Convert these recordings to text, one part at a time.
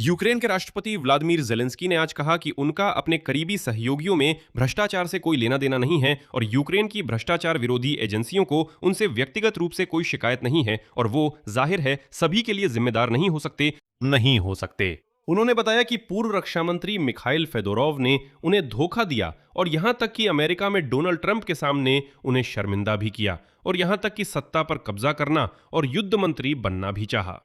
Ukraine के राष्ट्रपति Vladimir Zelensky ने आज कहा कि उनका अपने करीबी सहयोगियों में भ्रष्टाचार से कोई लेना देना नहीं है और यूक्रेन की भ्रष्टाचार विरोधी एजेंसियों को उनसे व्यक्तिगत रूप से कोई शिकायत नहीं है और वो जाहिर है सभी के लिए जिम्मेदार नहीं हो सकते। उन्होंने बताया कि पूर्व रक्षा मंत्री मिखाइल फेदोरोव ने उन्हें धोखा दिया और यहां तक कि अमेरिका में डोनाल्ड ट्रंप के सामने उन्हें शर्मिंदा भी किया और यहां तक कि सत्ता पर कब्जा करना और युद्ध मंत्री बनना भी चाहा।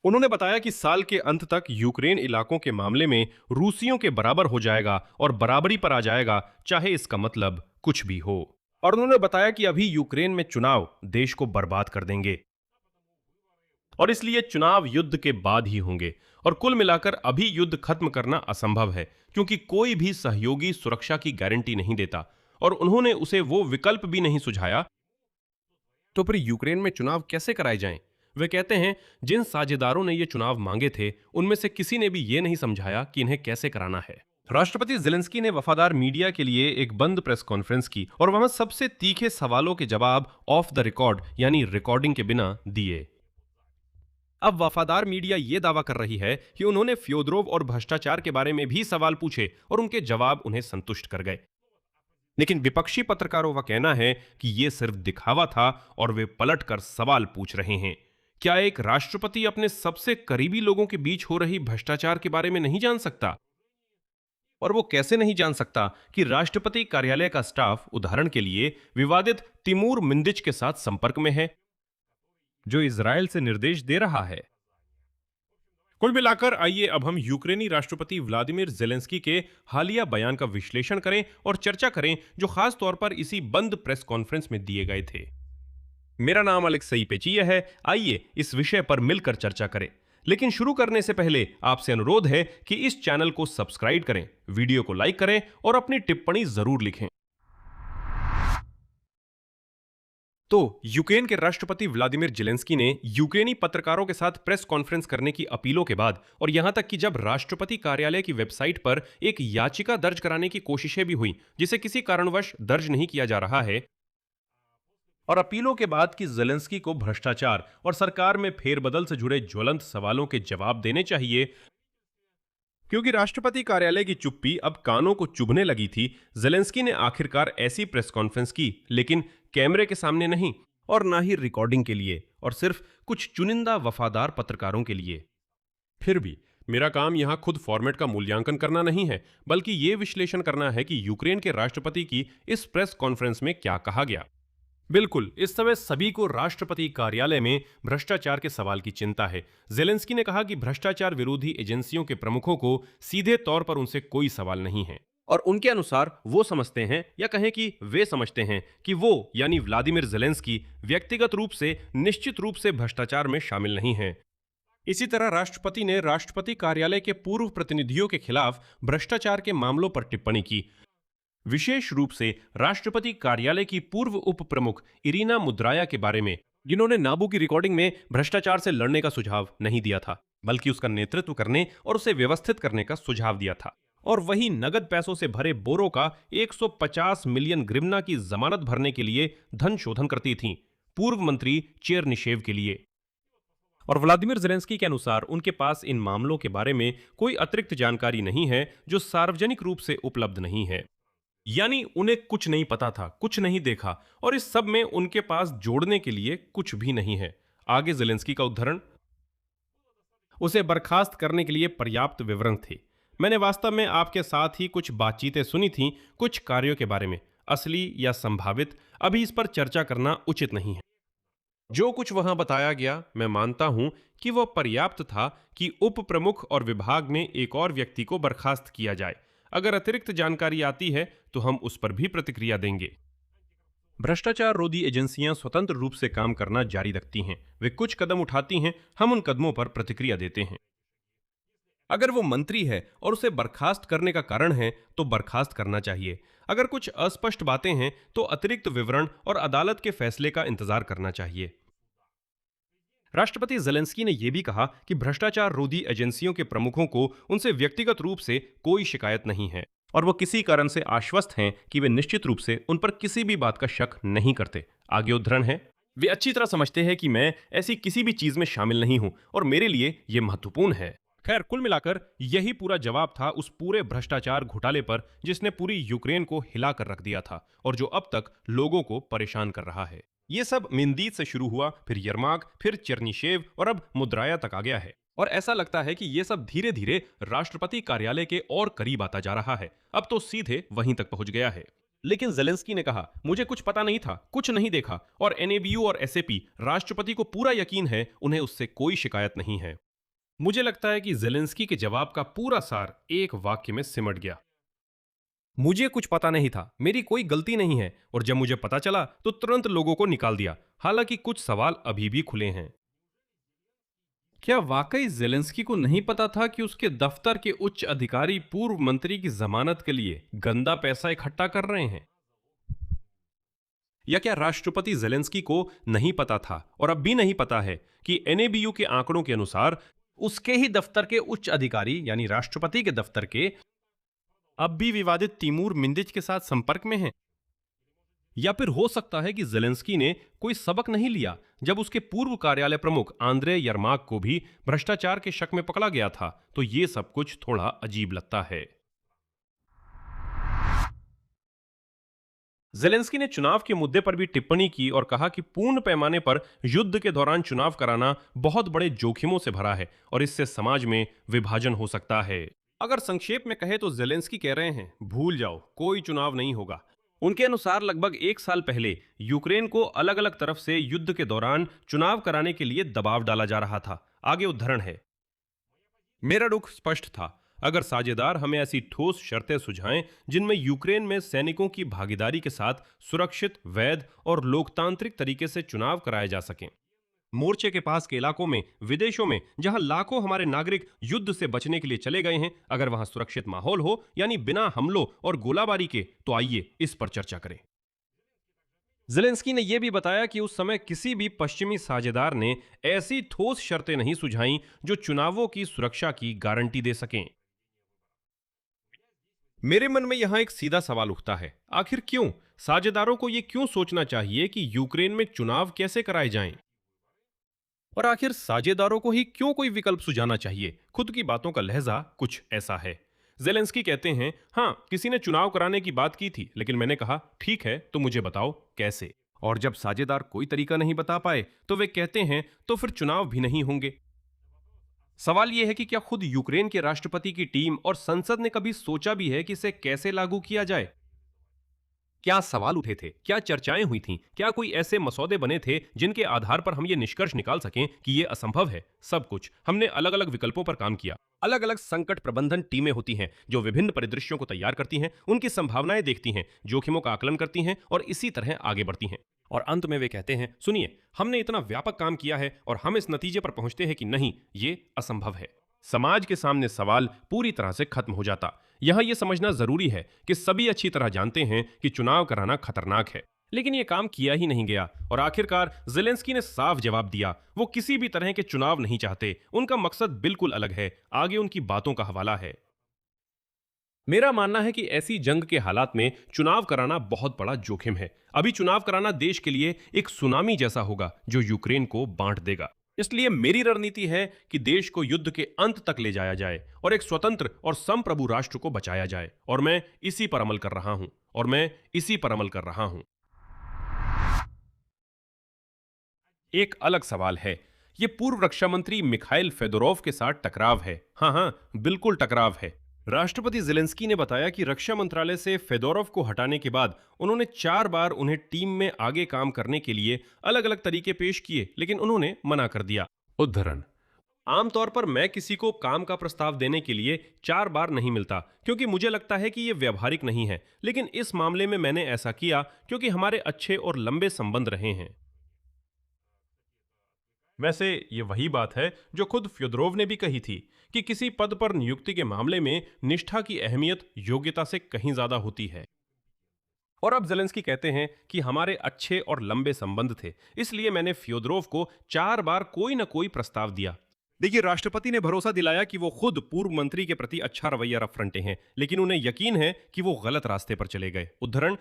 उन्होंने बताया कि साल के अंत तक यूक्रेन इलाकों के मामले में रूसियों के बराबर हो जाएगा और बराबरी पर आ जाएगा, चाहे इसका मतलब कुछ भी हो। और उन्होंने बताया कि अभी यूक्रेन में चुनाव देश को बर्बाद कर देंगे और इसलिए चुनाव युद्ध के बाद ही होंगे और कुल मिलाकर अभी युद्ध खत्म करना असंभव है क्योंकि कोई भी सहयोगी सुरक्षा की गारंटी नहीं देता और उन्होंने उसे वो विकल्प भी नहीं सुझाया। तो फिर यूक्रेन में चुनाव कैसे कराए जाएं? वे कहते हैं जिन साझेदारों ने ये चुनाव मांगे थे उनमें से किसी ने भी ये नहीं समझाया कि इन्हें कैसे कराना है। राष्ट्रपति जेलेंस्की ने वफादार मीडिया के लिए एक बंद प्रेस कॉन्फ्रेंस की और वहां सबसे तीखे सवालों के जवाब ऑफ द रिकॉर्ड यानी रिकॉर्डिंग के बिना दिए। अब वफादार मीडिया ये दावा कर रही है कि उन्होंने फ्योदरोव और भ्रष्टाचार के बारे में भी सवाल पूछे और उनके जवाब उन्हें संतुष्ट कर गए, लेकिन विपक्षी पत्रकारों का कहना है कि यह सिर्फ दिखावा था और वे पलटकर सवाल पूछ रहे हैं। क्या एक राष्ट्रपति अपने सबसे करीबी लोगों के बीच हो रही भ्रष्टाचार के बारे में नहीं जान सकता? और वो कैसे नहीं जान सकता कि राष्ट्रपति कार्यालय का स्टाफ उदाहरण के लिए विवादित तिमूर मिंदिच के साथ संपर्क में है, जो इजराइल से निर्देश दे रहा है। कुल मिलाकर आइए अब हम यूक्रेनी राष्ट्रपति व्लादिमीर जेलेंस्की के हालिया बयान का विश्लेषण करें और चर्चा करें जो खास तौर पर इसी बंद प्रेस कॉन्फ्रेंस में दिए गए थे। मेरा नाम अलेक्सई पेचिया है। आइए इस विषय पर मिलकर चर्चा करें, लेकिन शुरू करने से पहले आपसे अनुरोध है कि इस चैनल को सब्सक्राइब करें, वीडियो को लाइक करें और अपनी टिप्पणी जरूर लिखें। तो यूक्रेन के राष्ट्रपति व्लादिमीर जेलेंस्की ने यूक्रेनी पत्रकारों के साथ प्रेस कॉन्फ्रेंस करने की अपीलों के बाद और यहां तक कि जब राष्ट्रपति कार्यालय की वेबसाइट पर एक याचिका दर्ज कराने की कोशिशें भी हुई जिसे किसी कारणवश दर्ज नहीं किया जा रहा है, और अपीलों के बाद कि जेलेंस्की को भ्रष्टाचार और सरकार में फेरबदल से जुड़े ज्वलंत सवालों के जवाब देने चाहिए, क्योंकि राष्ट्रपति कार्यालय की चुप्पी अब कानों को चुभने लगी थी, जेलेंस्की ने आखिरकार ऐसी प्रेस कॉन्फ्रेंस की, लेकिन कैमरे के सामने नहीं और ना ही रिकॉर्डिंग के लिए और सिर्फ कुछ चुनिंदा वफादार पत्रकारों के लिए। फिर भी मेरा काम यहां खुद फॉर्मेट का मूल्यांकन करना नहीं है, बल्कि यह विश्लेषण करना है कि यूक्रेन के राष्ट्रपति की इस प्रेस कॉन्फ्रेंस में क्या कहा गया। बिल्कुल, इस समय सभी को राष्ट्रपति कार्यालय में भ्रष्टाचार के सवाल की चिंता है। जेलेंस्की ने कहा कि भ्रष्टाचार विरोधी एजेंसियों के प्रमुखों को सीधे तौर पर उनसे कोई सवाल नहीं है और उनके अनुसार वो समझते हैं या कहें कि वे समझते हैं कि वो यानी व्लादिमीर जेलेंस्की व्यक्तिगत रूप से निश्चित रूप से भ्रष्टाचार में शामिल नहीं हैं। इसी तरह राष्ट्रपति ने राष्ट्रपति कार्यालय के पूर्व प्रतिनिधियों के खिलाफ भ्रष्टाचार के मामलों पर टिप्पणी की, विशेष रूप से राष्ट्रपति कार्यालय की पूर्व उप प्रमुख इरीना मुद्राया के बारे में, जिन्होंने नाबू की रिकॉर्डिंग में भ्रष्टाचार से लड़ने का सुझाव नहीं दिया था, बल्कि उसका नेतृत्व करने और उसे व्यवस्थित करने का सुझाव दिया था। और वही नगद पैसों से भरे बोरों का 150 मिलियन ग्रिवना की जमानत भरने के लिए धन शोधन करती थीं, पूर्व मंत्री चेरनिशेव के लिए। और व्लादिमीर जेलेंस्की के अनुसार उनके पास इन मामलों के बारे में कोई अतिरिक्त जानकारी नहीं है जो सार्वजनिक रूप से उपलब्ध नहीं है, यानी उन्हें कुछ नहीं पता था, कुछ नहीं देखा और इस सब में उनके पास जोड़ने के लिए कुछ भी नहीं है। आगे जेलेंस्की का उद्धरण, उसे बर्खास्त करने के लिए पर्याप्त विवरण थे। मैंने वास्तव में आपके साथ ही कुछ बातचीतें सुनी थीं कुछ कार्यों के बारे में, असली या संभावित, अभी इस पर चर्चा करना उचित नहीं है। जो कुछ वहां बताया गया मैं मानता हूं कि वह पर्याप्त था कि उप प्रमुख और विभाग में एक और व्यक्ति को बर्खास्त किया जाए। अगर अतिरिक्त जानकारी आती है तो हम उस पर भी प्रतिक्रिया देंगे। भ्रष्टाचार रोधी एजेंसियां स्वतंत्र रूप से काम करना जारी रखती हैं, वे कुछ कदम उठाती हैं, हम उन कदमों पर प्रतिक्रिया देते हैं। अगर वो मंत्री है और उसे बर्खास्त करने का कारण है तो बर्खास्त करना चाहिए। अगर कुछ अस्पष्ट बातें हैं तो अतिरिक्त विवरण और अदालत के फैसले का इंतजार करना चाहिए। राष्ट्रपति जेलेंस्की ने यह भी कहा कि भ्रष्टाचार रोधी एजेंसियों के प्रमुखों को उनसे व्यक्तिगत रूप से कोई शिकायत नहीं है और वो किसी कारण से आश्वस्त हैं कि वे निश्चित रूप से उन पर किसी भी बात का शक नहीं करते। आगे उद्धरण है, वे अच्छी तरह समझते हैं कि मैं ऐसी किसी भी चीज में शामिल नहीं हूं और मेरे लिए यह महत्वपूर्ण है। खैर, कुल मिलाकर यही पूरा जवाब था उस पूरे भ्रष्टाचार घोटाले पर जिसने पूरी यूक्रेन को हिलाकर रख दिया था और जो अब तक लोगों को परेशान कर रहा है। ये सब मिंदीद से शुरू हुआ, फिर यरमाक, फिर चेरनीशेव और अब मुद्राया तक आ गया है। और ऐसा लगता है कि ये सब धीरे धीरे राष्ट्रपति कार्यालय के और करीब आता जा रहा है, अब तो सीधे वहीं तक पहुंच गया है। लेकिन जेलेंस्की ने कहा, मुझे कुछ पता नहीं था, कुछ नहीं देखा, और एनएबीयू और एसएपी राष्ट्रपति को पूरा यकीन है उन्हें उससे कोई शिकायत नहीं है। मुझे लगता है कि जेलेंस्की के जवाब का पूरा सार एक वाक्य में सिमट गया। मुझे कुछ पता नहीं था, मेरी कोई गलती नहीं है, और जब मुझे पता चला तो तुरंत लोगों को निकाल दिया। हालांकि कुछ सवाल अभी भी खुले हैं। क्या वाकई जेलेंस्की को नहीं पता था कि उसके दफ्तर के उच्च अधिकारी पूर्व मंत्री की जमानत के लिए गंदा पैसा इकट्ठा कर रहे हैं? या क्या राष्ट्रपति जेलेंस्की को नहीं पता था और अब भी नहीं पता है कि एनएबीयू के आंकड़ों के अनुसार उसके ही दफ्तर के उच्च अधिकारी यानी राष्ट्रपति के दफ्तर के अब भी विवादित तिमूर मिंदिच के साथ संपर्क में हैं? या फिर हो सकता है कि जेलेंस्की ने कोई सबक नहीं लिया जब उसके पूर्व कार्यालय प्रमुख आंद्रे यरमाक को भी भ्रष्टाचार के शक में पकड़ा गया था। तो ये सब कुछ थोड़ा अजीब लगता है। जेलेंस्की ने चुनाव के मुद्दे पर भी टिप्पणी की और कहा कि पूर्ण पैमाने पर युद्ध के दौरान चुनाव कराना बहुत बड़े जोखिमों से भरा है और इससे समाज में विभाजन हो सकता है। अगर संक्षेप में कहे तो जेलेंस्की कह रहे हैं, भूल जाओ, कोई चुनाव नहीं होगा। उनके अनुसार लगभग एक साल पहले यूक्रेन को अलग अलग तरफ से युद्ध के दौरान चुनाव कराने के लिए दबाव डाला जा रहा था। आगे उद्धरण है, मेरा रुख स्पष्ट था, अगर साझेदार हमें ऐसी ठोस शर्तें सुझाएं जिनमें यूक्रेन में सैनिकों की भागीदारी के साथ सुरक्षित, वैध और लोकतांत्रिक तरीके से चुनाव कराए जा सकें। मोर्चे के पास के इलाकों में, विदेशों में, जहां लाखों हमारे नागरिक युद्ध से बचने के लिए चले गए हैं, अगर वहां सुरक्षित माहौल हो यानी बिना हमलों और गोलाबारी के, तो आइए इस पर चर्चा करें। जेलेंस्की ने यह भी बताया कि उस समय किसी भी पश्चिमी साझेदार ने ऐसी ठोस शर्तें नहीं सुझाई जो चुनावों की सुरक्षा की गारंटी दे सकें। मेरे मन में यहां एक सीधा सवाल उठता है, आखिर क्यों साझेदारों को यह क्यों सोचना चाहिए कि यूक्रेन में चुनाव कैसे कराए जाएं? और आखिर साझेदारों को ही क्यों कोई विकल्प सुझाना चाहिए? खुद की बातों का लहजा कुछ ऐसा है। जेलेंस्की कहते हैं, हां, किसी ने चुनाव कराने की बात की थी, लेकिन मैंने कहा ठीक है, तो मुझे बताओ कैसे। और जब साझेदार कोई तरीका नहीं बता पाए तो वे कहते हैं तो फिर चुनाव भी नहीं होंगे। सवाल यह है कि क्या खुद यूक्रेन के राष्ट्रपति की टीम और संसद ने कभी सोचा भी है कि इसे कैसे लागू किया जाए? क्या सवाल उठे थे, क्या चर्चाएं हुई थीं, क्या कोई ऐसे मसौदे बने थे जिनके आधार पर हम ये निष्कर्ष निकाल सकें कि ये असंभव है? सब कुछ हमने अलग अलग विकल्पों पर काम किया। अलग अलग संकट प्रबंधन टीमें होती हैं जो विभिन्न परिदृश्यों को तैयार करती हैं, उनकी संभावनाएं देखती हैं, जोखिमों का आकलन करती हैं और इसी तरह आगे बढ़ती हैं। और अंत में वे कहते हैं, सुनिए, हमने इतना व्यापक काम किया है और हम इस नतीजे पर पहुंचते हैं कि नहीं, ये असंभव है। समाज के सामने सवाल पूरी तरह से खत्म हो जाता। यहां यह समझना जरूरी है कि सभी अच्छी तरह जानते हैं कि चुनाव कराना खतरनाक है, लेकिन यह काम किया ही नहीं गया और आखिरकार जेलेंस्की ने साफ जवाब दिया, वो किसी भी तरह के चुनाव नहीं चाहते, उनका मकसद बिल्कुल अलग है। आगे उनकी बातों का हवाला है। मेरा मानना है कि ऐसी जंग के हालात में चुनाव कराना बहुत बड़ा जोखिम है। अभी चुनाव कराना देश के लिए एक सुनामी जैसा होगा जो यूक्रेन को बांट देगा। इसलिए मेरी रणनीति है कि देश को युद्ध के अंत तक ले जाया जाए और एक स्वतंत्र और संप्रभु राष्ट्र को बचाया जाए, और मैं इसी पर अमल कर रहा हूं। एक अलग सवाल है, यह पूर्व रक्षा मंत्री मिखाइल फेदोरोव के साथ टकराव है। हां, बिल्कुल टकराव है। राष्ट्रपति जेलेंस्की ने बताया कि रक्षा मंत्रालय से फेदोरोव को हटाने के बाद उन्होंने 4 बार उन्हें टीम में आगे काम करने के लिए अलग अलग तरीके पेश किए, लेकिन उन्होंने मना कर दिया। उद्धरण, आमतौर पर मैं किसी को काम का प्रस्ताव देने के लिए 4 बार नहीं मिलता क्योंकि मुझे लगता है कि यह व्यावहारिक नहीं है, लेकिन इस मामले में मैंने ऐसा किया क्योंकि हमारे अच्छे और लंबे संबंध रहे हैं। वैसे ये वही बात है जो खुद फ्योदरोव ने भी कही थी कि किसी पद पर नियुक्ति के मामले में निष्ठा की अहमियत योग्यता से कहीं ज्यादा होती है। और अब जेलेंस्की कहते हैं कि हमारे अच्छे और लंबे संबंध थे, इसलिए मैंने फ्योदरोव को 4 बार कोई न कोई प्रस्ताव दिया। देखिए, राष्ट्रपति ने भरोसा दिलाया कि वो खुद पूर्व मंत्री के प्रति अच्छा रवैया रखते हैं, लेकिन उन्हें यकीन है कि वो गलत रास्ते पर चले गए। उद्धरण,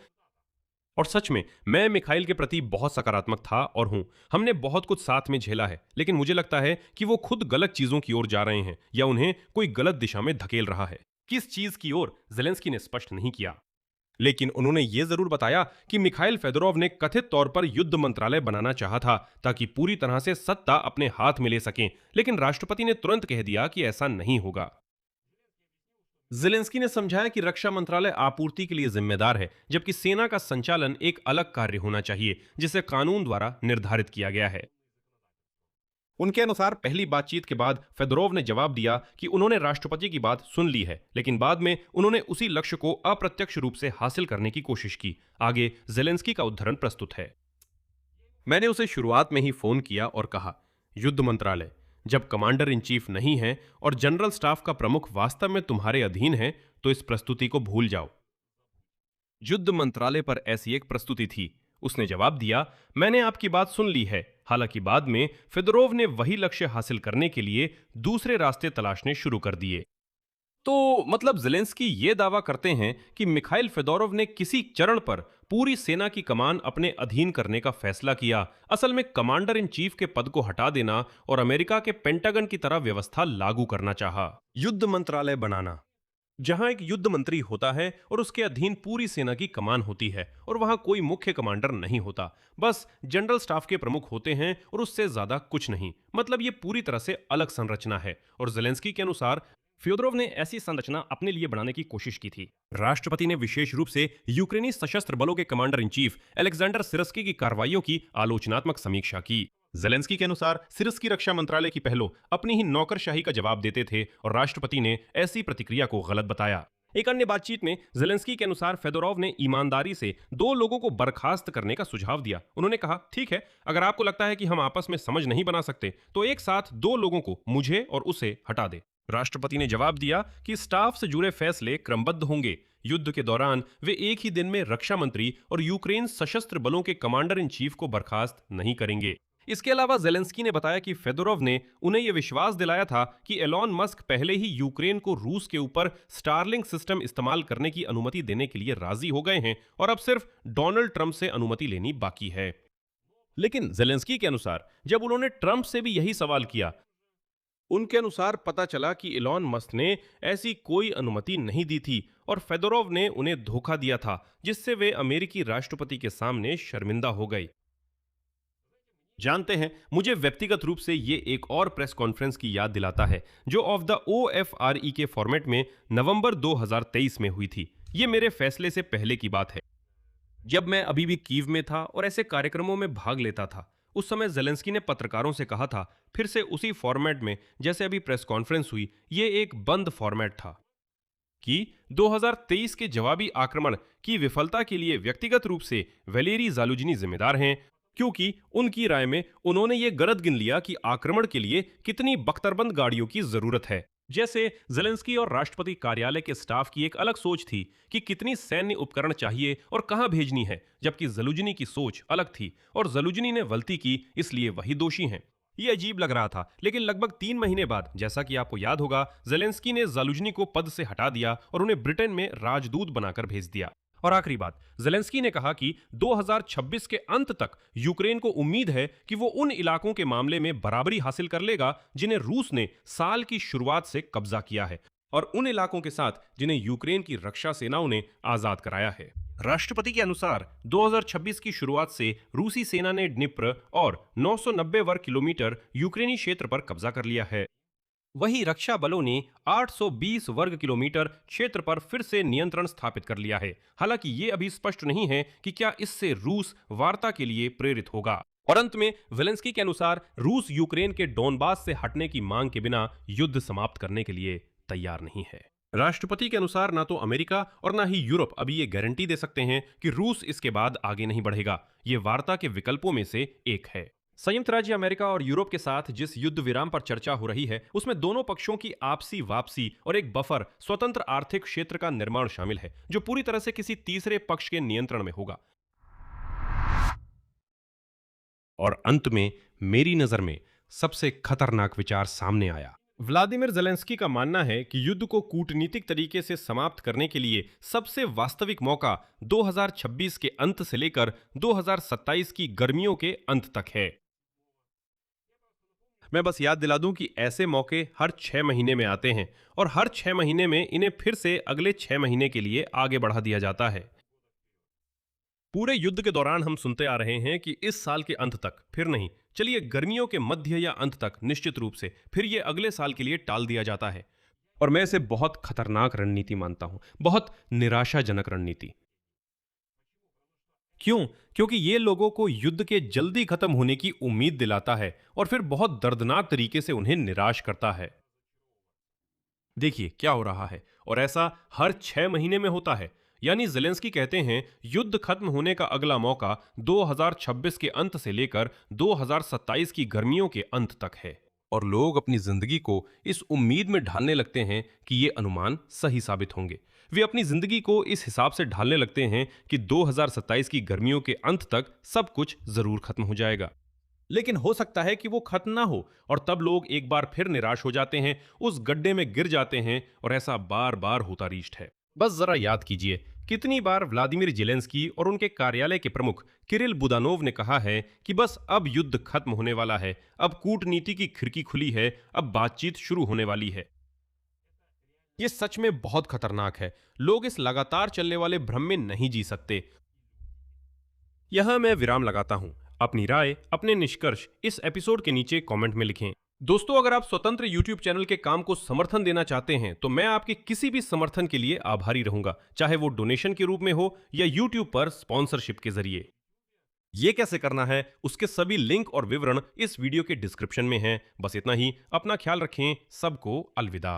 और सच में मैं मिखाइल के प्रति बहुत सकारात्मक था और हूं। हमने बहुत कुछ साथ में झेला है, लेकिन मुझे लगता है कि वो खुद गलत चीजों की ओर जा रहे हैं या उन्हें कोई गलत दिशा में धकेल रहा है। किस चीज की ओर जेलेंस्की ने स्पष्ट नहीं किया, लेकिन उन्होंने ये जरूर बताया कि मिखाइल फेदोरोव ने कथित तौर पर युद्ध मंत्रालय बनाना चाहा था ताकि पूरी तरह से सत्ता अपने हाथ में ले सकें, लेकिन राष्ट्रपति ने तुरंत कह दिया कि ऐसा नहीं होगा। जेलेंस्की ने समझाया कि रक्षा मंत्रालय आपूर्ति के लिए जिम्मेदार है, जबकि सेना का संचालन एक अलग कार्य होना चाहिए जिसे कानून द्वारा निर्धारित किया गया है। उनके अनुसार पहली बातचीत के बाद फेदोरोव ने जवाब दिया कि उन्होंने राष्ट्रपति की बात सुन ली है, लेकिन बाद में उन्होंने उसी लक्ष्य को अप्रत्यक्ष रूप से हासिल करने की कोशिश की। आगे जेलेंस्की का उद्धरण प्रस्तुत है। मैंने उसे शुरुआत में ही फोन किया और कहा, युद्ध मंत्रालय जब कमांडर इन चीफ नहीं है और जनरल स्टाफ का प्रमुख वास्तव में तुम्हारे अधीन है, तो इस प्रस्तुति को भूल जाओ। युद्ध मंत्रालय पर ऐसी एक प्रस्तुति थी। उसने जवाब दिया, मैंने आपकी बात सुन ली है। हालांकि बाद में फेदोरोव ने वही लक्ष्य हासिल करने के लिए दूसरे रास्ते तलाशने शुरू कर दिए। तो मतलब जेलेंस्की ये दावा करते हैं कि मिखाइल फेदोरोव ने किसी चरण पर पूरी सेना की कमान अपने अधीन करने का फैसला किया। असल में कमांडर इन चीफ के पद को हटा देना और अमेरिका के पेंटागन की तरह व्यवस्था लागू करना चाहा। युद्ध मंत्रालय बनाना, जहां एक युद्ध मंत्री होता है और उसके अधीन पूरी सेना की कमान होती है और वहां कोई मुख्य कमांडर नहीं होता, बस जनरल स्टाफ के प्रमुख होते हैं और उससे ज्यादा कुछ नहीं। मतलब ये पूरी तरह से अलग संरचना है और जेलेंस्की के अनुसार फ्योदोरोव ने ऐसी संरचना अपने लिए बनाने की कोशिश की थी। राष्ट्रपति ने विशेष रूप से यूक्रेनी सशस्त्र बलों के कमांडर इन चीफ अलेक्जेंडर सिरस्की की कार्रवाइयों की आलोचनात्मक समीक्षा की। जेलेंस्की के अनुसार सिरस्की रक्षा मंत्रालय की पहलों अपनी ही नौकरशाही का जवाब देते थे और राष्ट्रपति ने ऐसी प्रतिक्रिया को गलत बताया। एक अन्य बातचीत में जेलेंस्की के अनुसार फेदोरोव ने ईमानदारी से 2 लोगों को बर्खास्त करने का सुझाव दिया। उन्होंने कहा, ठीक है, अगर आपको लगता है कि हम आपस में समझ नहीं बना सकते तो एक साथ 2 लोगों को, मुझे और उसे, हटा दे। राष्ट्रपति ने जवाब दिया कि स्टाफ से जुड़े फैसले क्रमबद्ध होंगे। युद्ध के दौरान वे एक ही दिन में रक्षा मंत्री और यूक्रेन सशस्त्र बलों के कमांडर इन चीफ को बर्खास्त नहीं करेंगे। इसके अलावा जेलेंस्की ने बताया कि फेदोरोव ने उन्हें यह विश्वास दिलाया था कि एलॉन मस्क पहले ही यूक्रेन को रूस के ऊपर स्टारलिंक सिस्टम इस्तेमाल करने की अनुमति देने के लिए राजी हो गए हैं और अब सिर्फ डोनाल्ड ट्रंप से अनुमति लेनी बाकी है। लेकिन जेलेंस्की के अनुसार जब उन्होंने ट्रंप से भी यही सवाल किया, उनके अनुसार पता चला कि एलॉन मस्क ने ऐसी कोई अनुमति नहीं दी थी और फेदोरोव ने उन्हें धोखा दिया था, जिससे वे अमेरिकी राष्ट्रपति के सामने शर्मिंदा हो गए। जानते हैं, मुझे व्यक्तिगत रूप से ये एक और प्रेस कॉन्फ्रेंस की याद दिलाता है जो ऑफ द OFRE के फॉर्मेट में नवंबर 2023 में हुई थी। ये मेरे फैसले से पहले की बात है, जब मैं अभी भी कीव में था और ऐसे कार्यक्रमों में भाग लेता था। उस समय जेलेंस्की ने पत्रकारों से कहा था, फिर से उसी फॉर्मेट में जैसे अभी प्रेस कॉन्फ्रेंस हुई, ये एक बंद फॉर्मेट था, कि 2023 के जवाबी आक्रमण की विफलता के लिए व्यक्तिगत रूप से वैलेरी ज़ालुजनी जिम्मेदार हैं, क्योंकि उनकी राय में उन्होंने ये गलत गिन लिया कि आक्रमण के लिए कितनी बख्तरबंद गाड़ियों की जरूरत है। जैसे जेलेंस्की और राष्ट्रपति कार्यालय के स्टाफ की एक अलग सोच थी कि कितनी सैन्य उपकरण चाहिए और कहां भेजनी है, जबकि ज़ालुजनी की सोच अलग थी और ज़ालुजनी ने गलती की, इसलिए वही दोषी हैं। ये अजीब लग रहा था, लेकिन लगभग 3 महीने बाद, जैसा कि आपको याद होगा, जेलेंस्की ने ज़ालुजनी को पद से हटा दिया और उन्हें ब्रिटेन में राजदूत बनाकर भेज दिया। और आखिरी बात, जेलेंस्की ने कहा कि 2026 के अंत तक यूक्रेन को उम्मीद है कि वो उन इलाकों के मामले में बराबरी हासिल कर लेगा जिन्हें रूस ने साल की शुरुआत से कब्जा किया है, और उन इलाकों के साथ जिन्हें यूक्रेन की रक्षा सेनाओं ने आजाद कराया है। राष्ट्रपति के अनुसार 2026 की शुरुआत से रूसी सेना ने डिनिप्र और 990 वर्ग किलोमीटर यूक्रेनी क्षेत्र पर कब्जा कर लिया है। वहीं रक्षा बलों ने 820 वर्ग किलोमीटर क्षेत्र पर फिर से नियंत्रण स्थापित कर लिया है। हालांकि ये अभी स्पष्ट नहीं है कि क्या इससे रूस वार्ता के लिए प्रेरित होगा। और अंत में जेलेंस्की के अनुसार रूस यूक्रेन के डोनबास से हटने की मांग के बिना युद्ध समाप्त करने के लिए तैयार नहीं है। राष्ट्रपति के अनुसार ना तो अमेरिका और ना ही यूरोप अभी ये गारंटी दे सकते हैं कि रूस इसके बाद आगे नहीं बढ़ेगा। ये वार्ता के विकल्पों में से एक है। संयुक्त राज्य अमेरिका और यूरोप के साथ जिस युद्ध विराम पर चर्चा हो रही है, उसमें दोनों पक्षों की आपसी वापसी और एक बफर स्वतंत्र आर्थिक क्षेत्र का निर्माण शामिल है, जो पूरी तरह से किसी तीसरे पक्ष के नियंत्रण में होगा। और अंत में मेरी नजर में सबसे खतरनाक विचार सामने आया। व्लादिमीर ज़ेलेंस्की का मानना है कि युद्ध को कूटनीतिक तरीके से समाप्त करने के लिए सबसे वास्तविक मौका 2026 के अंत से लेकर 2027 की गर्मियों के अंत तक है। मैं बस याद दिला दूं कि ऐसे मौके हर 6 महीने में आते हैं और हर 6 महीने में इन्हें फिर से अगले 6 महीने के लिए आगे बढ़ा दिया जाता है। पूरे युद्ध के दौरान हम सुनते आ रहे हैं कि इस साल के अंत तक, फिर नहीं, चलिए गर्मियों के मध्य या अंत तक निश्चित रूप से, फिर ये अगले साल के लिए टाल दिया जाता है। और मैं इसे बहुत खतरनाक रणनीति मानता हूं, बहुत निराशाजनक रणनीति। क्यों? क्योंकि ये लोगों को युद्ध के जल्दी खत्म होने की उम्मीद दिलाता है और फिर बहुत दर्दनाक तरीके से उन्हें निराश करता है। देखिए क्या हो रहा है, और ऐसा हर 6 महीने में होता है। यानी ज़ेलेंस्की कहते हैं युद्ध खत्म होने का अगला मौका 2026 के अंत से लेकर 2027 की गर्मियों के अंत तक है। और लोग अपनी जिंदगी को इस उम्मीद में ढालने लगते हैं कि ये अनुमान सही साबित होंगे। वे अपनी जिंदगी को इस हिसाब से ढालने लगते हैं कि 2027 की गर्मियों के अंत तक सब कुछ जरूर खत्म हो जाएगा। लेकिन हो सकता है कि वो खत्म ना हो, और तब लोग एक बार फिर निराश हो जाते हैं, उस गड्ढे में गिर जाते हैं, और ऐसा बार बार होता रीष्ट है। बस जरा याद कीजिए कितनी बार व्लादिमीर जेलेंस्की और उनके कार्यालय के प्रमुख किरिल बुदानोव ने कहा है कि बस अब युद्ध खत्म होने वाला है, अब कूटनीति की खिड़की खुली है, अब बातचीत शुरू होने वाली है। ये सच में बहुत खतरनाक है। लोग इस लगातार चलने वाले भ्रम में नहीं जी सकते। यहां मैं विराम लगाता हूं। अपनी राय, अपने निष्कर्ष इस एपिसोड के नीचे कमेंट में लिखें। दोस्तों, अगर आप स्वतंत्र YouTube चैनल के काम को समर्थन देना चाहते हैं तो मैं आपके किसी भी समर्थन के लिए आभारी रहूंगा, चाहे वो डोनेशन के रूप में हो या YouTube पर स्पॉन्सरशिप के जरिए। ये कैसे करना है उसके सभी लिंक और विवरण इस वीडियो के डिस्क्रिप्शन में हैं। बस इतना ही, अपना ख्याल रखें, सबको अलविदा।